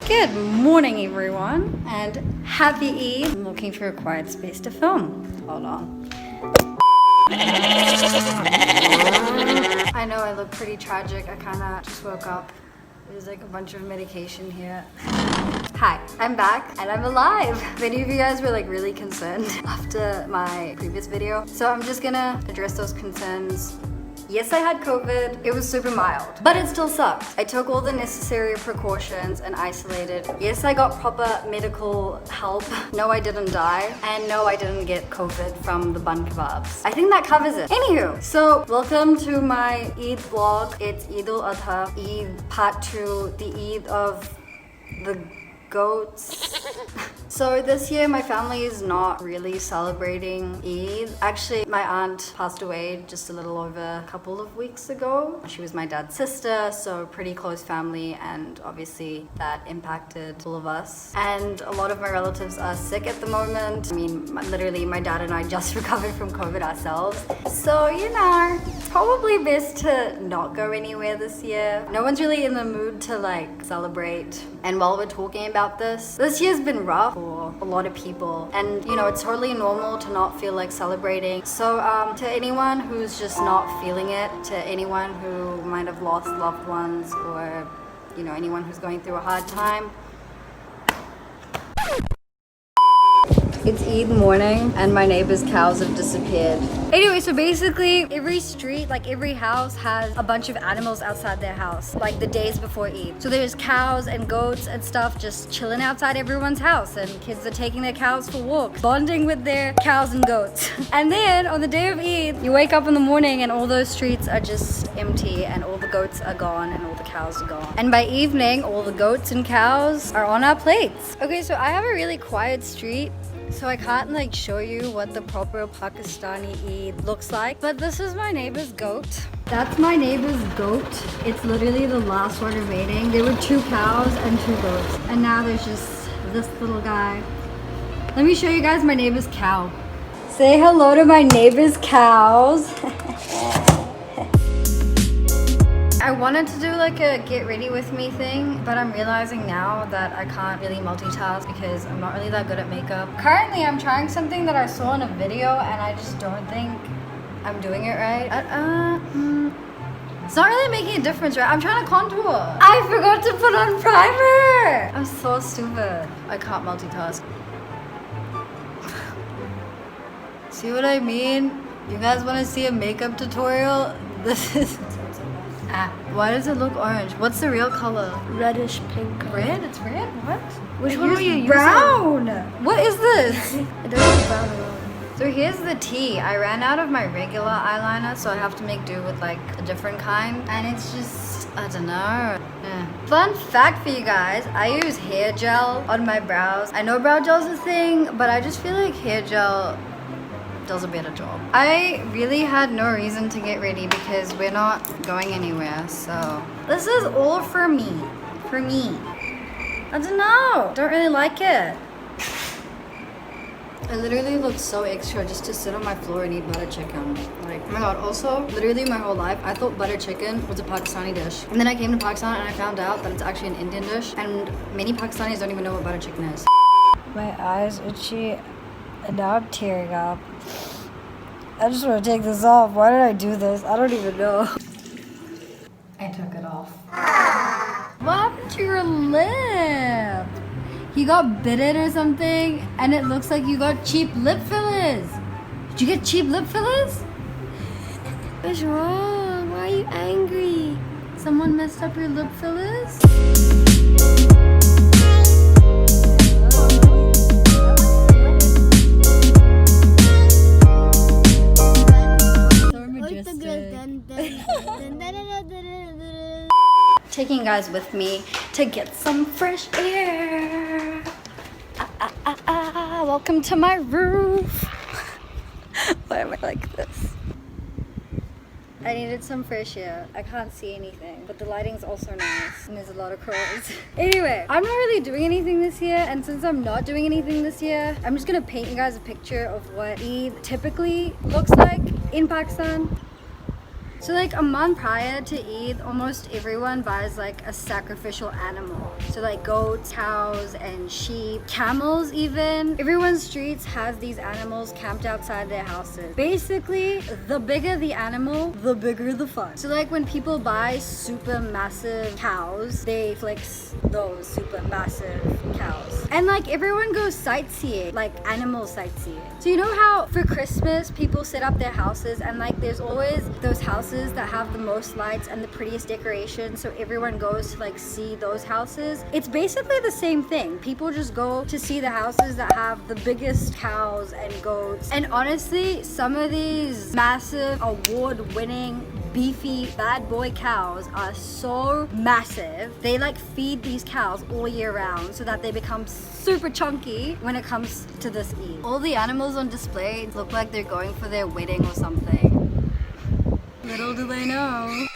Good morning, everyone, and happy Eid. I'm looking for a quiet space to film. Hold on. I know I look pretty tragic. I kind of just woke up. There's like a bunch of medication here. Hi, I'm back and I'm alive. Many of you guys were like really concerned after my previous video. So I'm just gonna address those concerns. Yes, I had COVID. It was super mild, but it still sucked. I took all the necessary precautions and isolated. Yes, I got proper medical help. No, I didn't die. And no, I didn't get COVID from the bun kebabs. I think that covers it. Anywho, so welcome to my Eid vlog. It's Eid-ul-Adha, Eid part 2, the Eid of the goats. So this year my family is not really celebrating Eid. Actually, my aunt passed away just a little over a couple of weeks ago. She was my dad's sister, so pretty close family, and obviously that impacted all of us. And a lot of my relatives are sick at the moment. I mean, literally my dad and I just recovered from COVID ourselves. So, you know, it's probably best to not go anywhere this year. No one's really in the mood to like celebrate. And while we're talking about this year's been rough for a lot of people, and you know, it's totally normal to not feel like celebrating. So to anyone who's just not feeling it, to anyone who might have lost loved ones, or you know, anyone who's going through a hard time, it's Eid morning and my neighbor's cows have disappeared. Anyway, so basically every street, like every house has a bunch of animals outside their house, like the days before Eid. So there's cows and goats and stuff just chilling outside everyone's house, and kids are taking their cows for walks, bonding with their cows and goats. And then on the day of Eid, you wake up in the morning and all those streets are just empty and all the goats are gone and all the cows are gone. And by evening, all the goats and cows are on our plates. Okay, so I have a really quiet street, so I can't like show you what the proper Pakistani Eid looks like, but this is my neighbor's goat. That's my neighbor's goat. It's literally the last one remaining. There were 2 cows and 2 goats, and now there's just this little guy. Let me show you guys my neighbor's cow. Say hello to my neighbor's cows. I wanted to do like a get ready with me thing, but I'm realizing now that I can't really multitask because I'm not really that good at makeup. Currently, I'm trying something that I saw in a video and I just don't think I'm doing it right. It's not really making a difference, right? I'm trying to contour. I forgot to put on primer. I'm so stupid. I can't multitask. See what I mean? You guys want to see a makeup tutorial? This is... why does it look orange? What's the real color? Reddish pink. Red? It's red? What? Which one were you using? Brown! What is this? It doesn't look brown at all. So here's the tea. I ran out of my regular eyeliner, so I have to make do with like a different kind. And it's just, I don't know. Fun fact for you guys, I use hair gel on my brows. I know brow gel's a thing, but I just feel like hair gel does a better job. I really had no reason to get ready because we're not going anywhere, so this is all for me. For me. I don't know. Don't really like it. I literally look so extra just to sit on my floor and eat butter chicken. Like, oh my god, also, literally my whole life, I thought butter chicken was a Pakistani dish. And then I came to Pakistan and I found out that it's actually an Indian dish, and many Pakistanis don't even know what butter chicken is. My eyes itchy. And now I'm tearing up. I just want to take this off. Why did I do this? I don't even know. I took it off. What happened to your lip? You got bitten or something, and it looks like you got cheap lip fillers. Did you get cheap lip fillers? What's wrong? Why are you angry? Someone messed up your lip fillers? Taking you guys with me to get some fresh air. Welcome to my roof. Why am I like this? I needed some fresh air. I can't see anything, but the lighting's also nice and there's a lot of crows. Anyway, I'm not really doing anything this year, and since I'm not doing anything this year, I'm just gonna paint you guys a picture of what Eid typically looks like in Pakistan. So like a month prior to Eid, almost everyone buys like a sacrificial animal. So like goats, cows, and sheep, camels even. Everyone's streets has these animals camped outside their houses. Basically, the bigger the animal, the bigger the fun. So like when people buy super massive cows, they flex those super massive cows. And like everyone goes sightseeing, like animal sightseeing. So you know how for Christmas people set up their houses and like there's always those houses that have the most lights and the prettiest decorations, so everyone goes to like see those houses. It's basically the same thing. People just go to see the houses that have the biggest cows and goats. And honestly, some of these massive award-winning beefy bad boy cows are so massive. They like feed these cows all year round so that they become super chunky when it comes to this Eid. All the animals on display look like they're going for their wedding or something. Little do they know.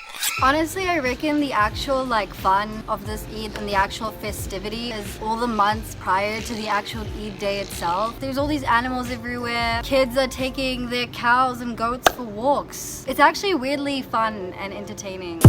Honestly, I reckon the actual like fun of this Eid and the actual festivity is all the months prior to the actual Eid day itself. There's all these animals everywhere. Kids are taking their cows and goats for walks. It's actually weirdly fun and entertaining.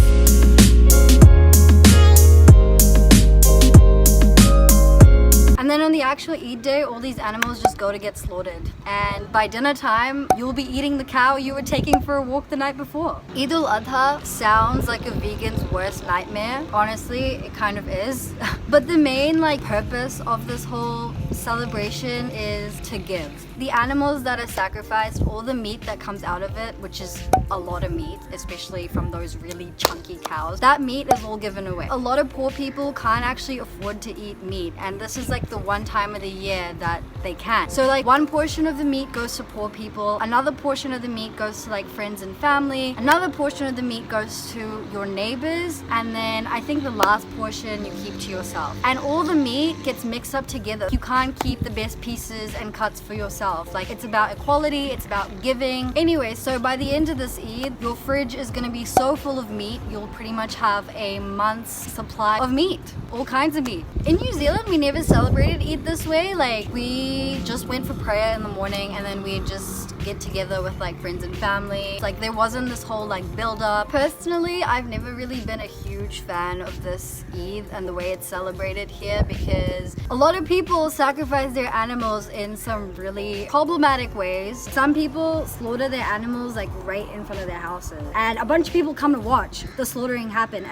And then on the actual Eid day, all these animals just go to get slaughtered. And by dinner time, you'll be eating the cow you were taking for a walk the night before. Eid-ul-Adha sounds like a vegan's worst nightmare. Honestly, it kind of is. But the main like purpose of this whole celebration is to give. The animals that are sacrificed, all the meat that comes out of it, which is a lot of meat, especially from those really chunky cows, that meat is all given away. A lot of poor people can't actually afford to eat meat, and this is like the one time of the year that they can. So like one portion of the meat goes to poor people, another portion of the meat goes to like friends and family, another portion of the meat goes to your neighbors, and then I think the last portion you keep to yourself. And all the meat gets mixed up together. You can't keep the best pieces and cuts for yourself. Like it's about equality, it's about giving. Anyway, so by the end of this Eid, your fridge is gonna be so full of meat, you'll pretty much have a month's supply of meat. All kinds of meat. In New Zealand, we never celebrated Eid this way. Like we just went for prayer in the morning and then we just get together with like friends and family. Like there wasn't this whole like build up. Personally, I've never really been a huge fan of this Eid and the way it's celebrated here because a lot of people sacrifice their animals in some really problematic ways. Some people slaughter their animals like right in front of their houses and a bunch of people come to watch the slaughtering happen,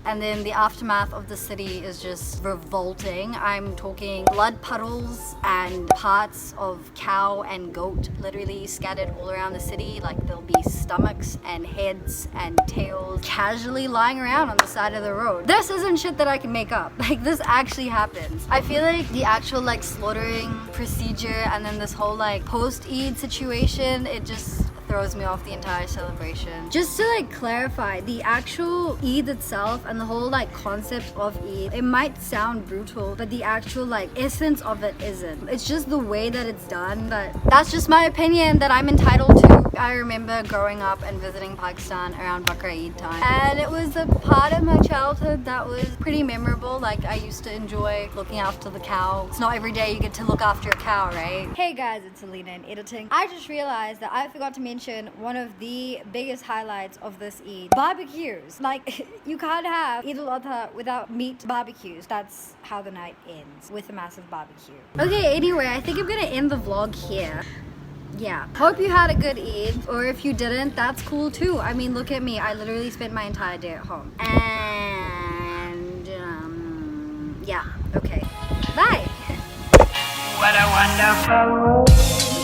and then the aftermath of the city is just revolting. I'm talking blood puddles and parts of cow and goat literally scattered all around the city. Like there'll be stomachs and heads and tails casually lying around on the side of the road. This isn't shit that I can make up. Like this actually happens. I feel like the actual like slaughtering procedure and then this whole like post-Eid situation, it just throws me off the entire celebration. Just to like clarify, the actual Eid itself and the whole like concept of Eid, it might sound brutal, but the actual like essence of it isn't. It's just the way that it's done, but that's just my opinion that I'm entitled to. I remember growing up and visiting Pakistan around Bakr Eid time, and it was a part of my childhood that was pretty memorable. Like I used to enjoy looking after the cow. It's not every day you get to look after a cow, right? Hey guys, it's Alina in editing. I just realized that I forgot to mention one of the biggest highlights of this Eid. Barbecues. Like, you can't have Eid-ul-Adha without meat barbecues. That's how the night ends, with a massive barbecue. Okay, anyway, I think I'm gonna end the vlog here. Yeah, hope you had a good Eid, or if you didn't, that's cool too. I mean, look at me. I literally spent my entire day at home. And, yeah, okay. Bye! What a wonderful